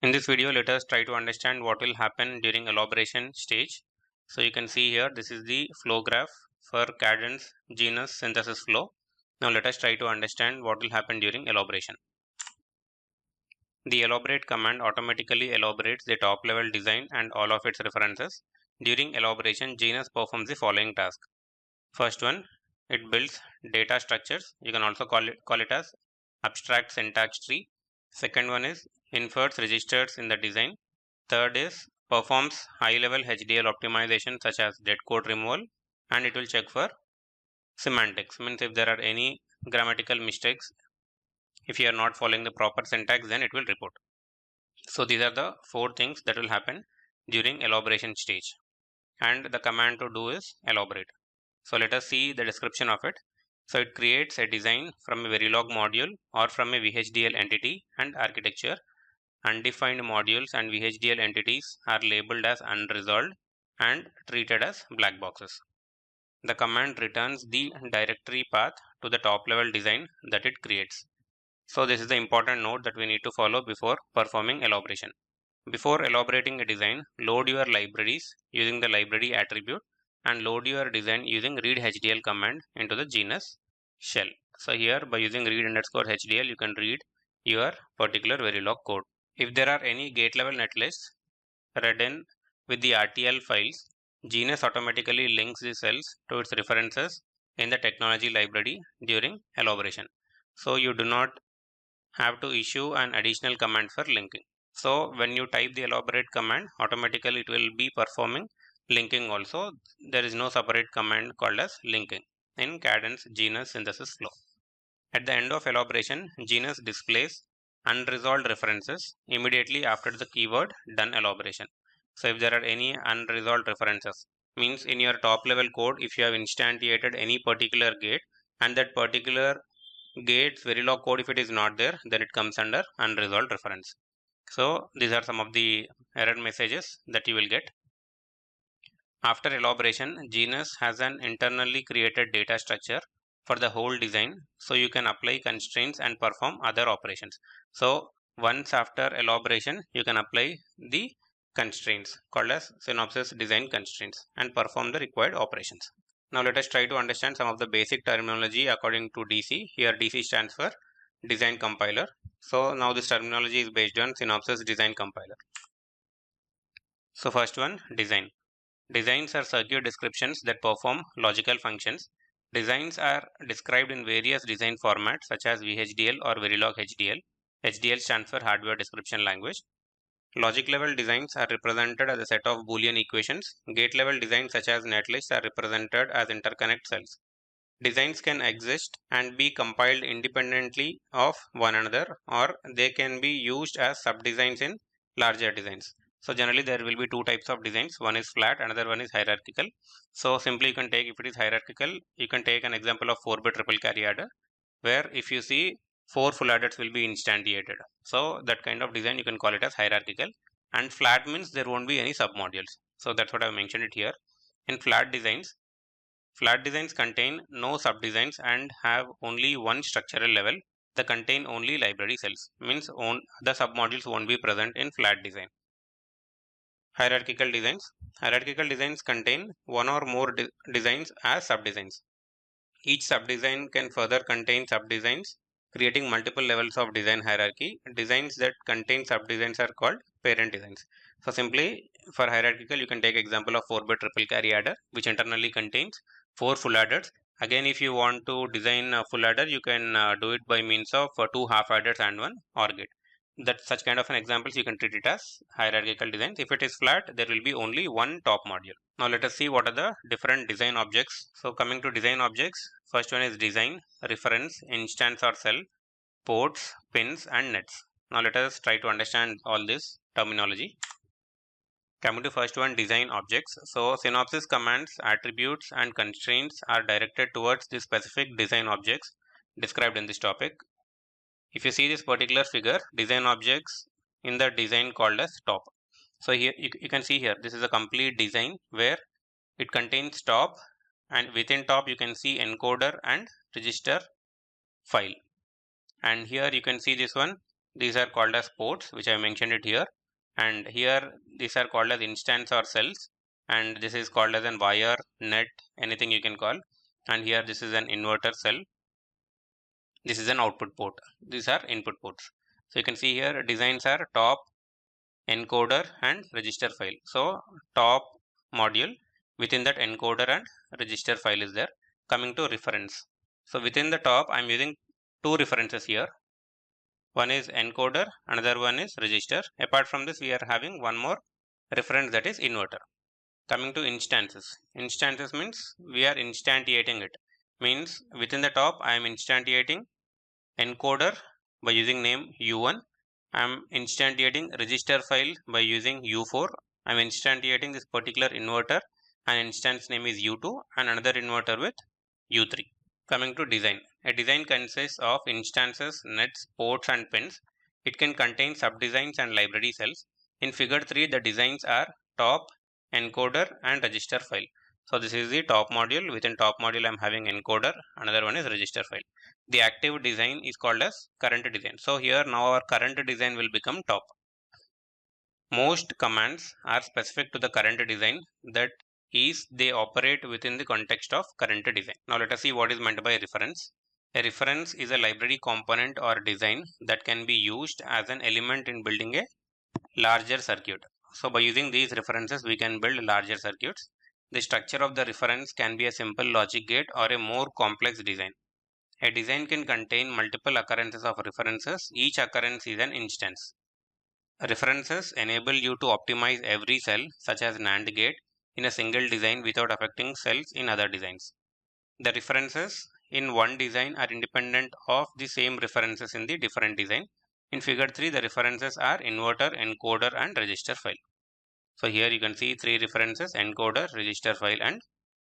In this video, let us try to understand what will happen during elaboration stage. So you can see here, this is the flow graph for Cadence Genus Synopsys flow. Now let us try to understand what will happen during elaboration. The elaborate command automatically elaborates the top level design and all of its references. During elaboration, Genus performs the following task. First one, it builds data structures. You can also call it as abstract syntax tree. Second one is infers registers in the design. Third is performs high level HDL optimization such as dead code removal, and it will check for semantics, means if there are any grammatical mistakes, if you are not following the proper syntax, then it will report. So these are the four things that will happen during elaboration stage, and the command to do is elaborate. So let us see the description of it. So it creates a design from a Verilog module or from a VHDL entity and architecture. Undefined modules and VHDL entities are labeled as unresolved and treated as black boxes. The command returns the directory path to the top level design that it creates. So this is the important note that we need to follow before performing elaboration. Before elaborating a design, load your libraries using the library attribute and load your design using read HDL command into the genus shell. So here by using read_HDL you can read your particular Verilog code. If there are any gate level netlists read in with the RTL files, Genus automatically links the cells to its references in the technology library during elaboration. So you do not have to issue an additional command for linking. So when you type the elaborate command, automatically it will be performing linking also. There is no separate command called as linking in Cadence Genus Synopsys flow. At the end of elaboration, Genus displays unresolved references immediately after the keyword done elaboration. So if there are any unresolved references, means in your top level code, if you have instantiated any particular gate and that particular gate's Verilog code, if it is not there, then it comes under unresolved reference. So these are some of the error messages that you will get. After elaboration, Genus has an internally created data structure for the whole design, so you can apply constraints and perform other operations. So once after elaboration, you can apply the constraints called as Synopsys design constraints and perform the required operations. Now let us try to understand some of the basic terminology according to DC. Here DC stands for design compiler. So now this terminology is based on Synopsys design compiler. So first one, design. Designs are circuit descriptions that perform logical functions. Designs are described in various design formats such as VHDL or Verilog HDL. HDL stands for hardware description language. Logic level designs are represented as a set of Boolean equations. Gate level designs such as Netlist are represented as interconnect cells. Designs can exist and be compiled independently of one another, or they can be used as subdesigns in larger designs. So generally there will be two types of designs. One is flat, another one is hierarchical. So simply you can take, if it is hierarchical, you can take an example of 4-bit triple carry adder, where if you see 4 full adders will be instantiated. So that kind of design you can call it as hierarchical. And flat means there won't be any submodules. So that's what I've mentioned it here. In flat designs contain no subdesigns and have only one structural level. They contain only library cells, means the submodules won't be present in flat design. Hierarchical designs contain one or more designs as subdesigns. Each subdesign can further contain subdesigns, creating multiple levels of design hierarchy. Designs that contain subdesigns are called parent designs. So simply for hierarchical, you can take example of 4-bit triple carry adder, which internally contains 4 full adders. Again, if you want to design a full adder, you can do it by means of 2 half adders and 1 OR gate. That such kind of an examples you can treat it as hierarchical designs. If it is flat, there will be only one top module. Now let us see what are the different design objects. So coming to design objects, first one is design, reference, instance or cell, ports, pins and nets. Now let us try to understand all this terminology. Coming to first one, design objects. So Synopsys commands, attributes and constraints are directed towards the specific design objects described in this topic. If you see this particular figure, design objects in the design called as top. So here you can see here, this is a complete design where it contains top, and within top you can see encoder and register file. And here you can see this one, these are called as ports, which I mentioned it here, and here these are called as instance or cells, and this is called as an wire, net, anything you can call, and here this is an inverter cell, this is an output port, these are input ports. So you can see here designs are top, encoder and register file. So top module, within that encoder and register file is there. Coming to reference, so within the top I am using two references here. One is encoder, another one is register. Apart from this, we are having one more reference, that is inverter. Coming to instances. Instances means we are instantiating it. Means within the top I am instantiating encoder by using name U1. I am instantiating register file by using U4. I am instantiating this particular inverter, and instance name is U2, and another inverter with U3. Coming to design. A design consists of instances, nets, ports and pins. It can contain subdesigns and library cells. In figure 3, the designs are top, encoder and register file. So this is the top module. Within top module I am having encoder, another one is register file. The active design is called as current design. So here now our current design will become top. Most commands are specific to the current design, that is they operate within the context of current design. Now let us see what is meant by reference. A reference is a library component or design that can be used as an element in building a larger circuit. So by using these references we can build larger circuits. The structure of the reference can be a simple logic gate or a more complex design. A design can contain multiple occurrences of references. Each occurrence is an instance. References enable you to optimize every cell, such as NAND gate, in a single design without affecting cells in other designs. The references in one design are independent of the same references in the different design. In figure 3, the references are inverter, encoder and register file. So here you can see three references: encoder, register file and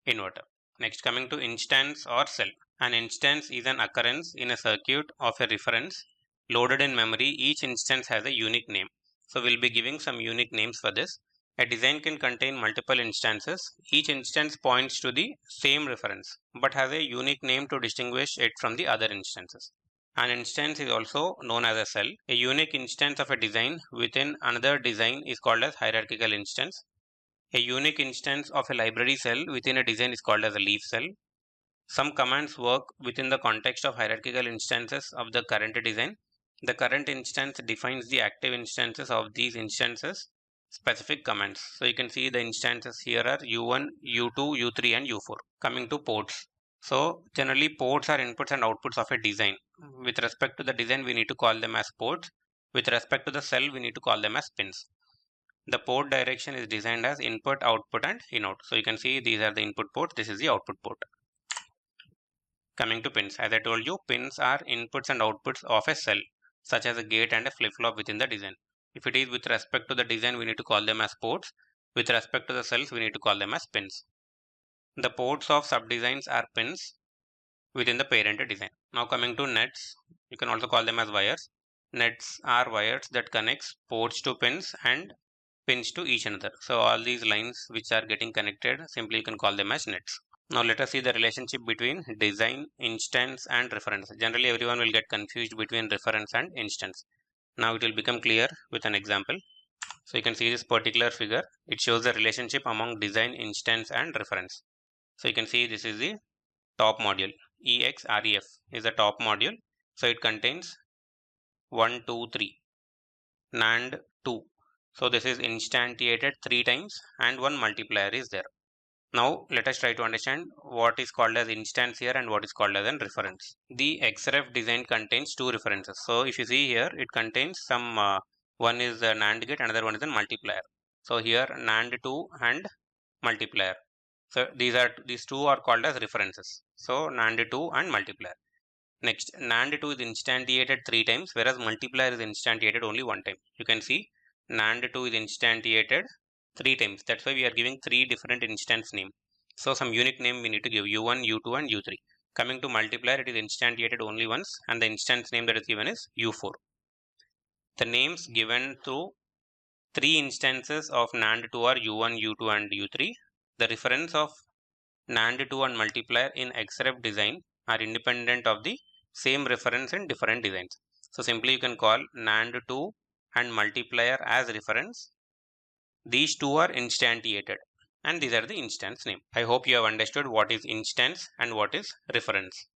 inverter. Next, coming to instance or cell. An instance is an occurrence in a circuit of a reference loaded in memory. Each instance has a unique name. So we'll be giving some unique names for this. A design can contain multiple instances. Each instance points to the same reference but has a unique name to distinguish it from the other instances. An instance is also known as a cell. A unique instance of a design within another design is called as hierarchical instance. A unique instance of a library cell within a design is called as a leaf cell. Some commands work within the context of hierarchical instances of the current design. The current instance defines the active instances of these instances specific commands. So you can see the instances here are U1, U2, U3 and U4. Coming to ports. So generally ports are inputs and outputs of a design. With respect to the design we need to call them as ports. With respect to the cell we need to call them as pins. The port direction is designed as input, output and in-out. So you can see these are the input ports, this is the output port. Coming to pins, as I told you, pins are inputs and outputs of a cell, such as a gate and a flip-flop within the design. If it is with respect to the design, we need to call them as ports. With respect to the cells, we need to call them as pins. The ports of subdesigns are pins within the parent design. Now coming to nets, you can also call them as wires. Nets are wires that connects ports to pins and pins to each another. So all these lines which are getting connected, simply you can call them as nets. Now let us see the relationship between design, instance and reference. Generally everyone will get confused between reference and instance. Now it will become clear with an example. So you can see this particular figure. It shows the relationship among design, instance and reference. So you can see this is the top module. EXREF is the top module. So it contains 1, 2, 3. NAND 2. So this is instantiated 3 times and one multiplier is there. Now let us try to understand what is called as instance here and what is called as a reference. The XREF design contains two references. So if you see here, it contains some one is a NAND gate, another one is a multiplier. So here NAND 2 and multiplier. So these two are called as references. So NAND 2 and multiplier. Next, NAND 2 is instantiated 3 times, whereas multiplier is instantiated only 1 time. You can see NAND 2 is instantiated 3 times. That's why we are giving 3 different instance name. So some unique name we need to give: U1, U2 and U3. Coming to multiplier, it is instantiated only once and the instance name that is given is U4. The names given to 3 instances of NAND 2 are U1, U2 and U3. The reference of NAND 2 and multiplier in XREF design are independent of the same reference in different designs. So simply you can call NAND2 and multiplier as reference. These two are instantiated and these are the instance name. I hope you have understood what is instance and what is reference.